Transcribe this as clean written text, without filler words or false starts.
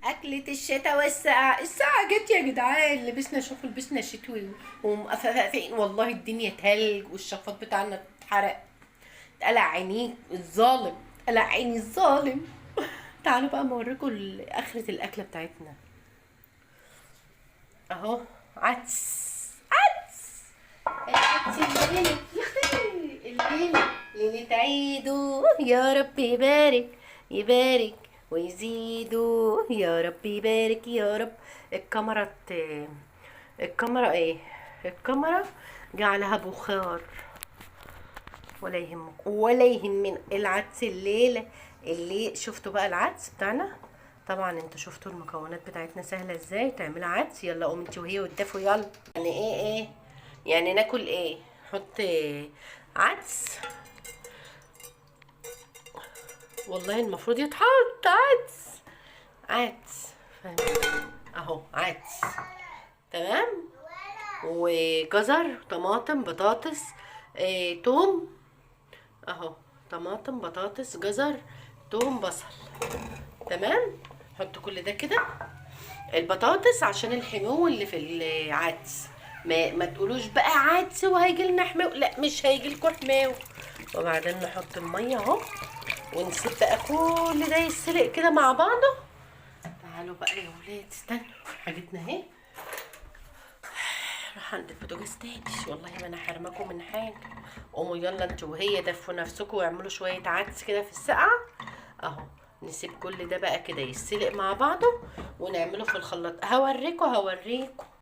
أكلة الشتاء والسقعة. الساعة جت يا جدعان، لبسنا شتوي ومقفقين، والله الدنيا تلج والشفاط بتاعنا اتحرق. اتقلع عينيه الظالم، اتقلع عيني الظالم. تعالوا بقى اوريكم اخرة الأكلة بتاعتنا. اهو عدس. عدس العدس الليلة يا اختي، الليلة ليلة عيده، يا رب يبارك يبارك ويزيدوا، يا رب يبارك يا رب. الكاميرا الكاميرا ايه؟ الكاميرا جعلها بخار. ولا يهمك ولا يهمنا العدس الليلة. اللي شفتوا بقى العدس بتاعنا، طبعا انتوا شفتوا المكونات بتاعتنا سهلة ازاي تعمل عدس. يلا قوم انت وهي والدفوا يلا. يعني ايه يعني ناكل ايه؟ نحط عدس. والله المفروض يتحط عدس. عدس فاهم؟ اهو عدس. تمام. وجزر، طماطم، بطاطس، توم. اهو طماطم، بطاطس، جزر، توم، بصل. تمام. حط كل ده كده. البطاطس عشان الحمو اللي في العدس. ما تقولوش بقى عدس وهيجي لنا حمو، لا مش هيجي لكم حمو. وبعدين نحط الميه اهو، ونسيب بقى كل ده يتسلق كده مع بعضه. تعالوا بقى يا ولاد استنوا، حاجتنا اهي. راح عند البوتاجاز تاني، والله ما انا حرمكم من حاجه. قوموا يلا انتوا وهي دفوا نفسكم واعملوا شويه عدس كده في السقعه. اهو نسيب كل ده بقى كده يتسلق مع بعضه ونعمله في الخلاط. هوريكم.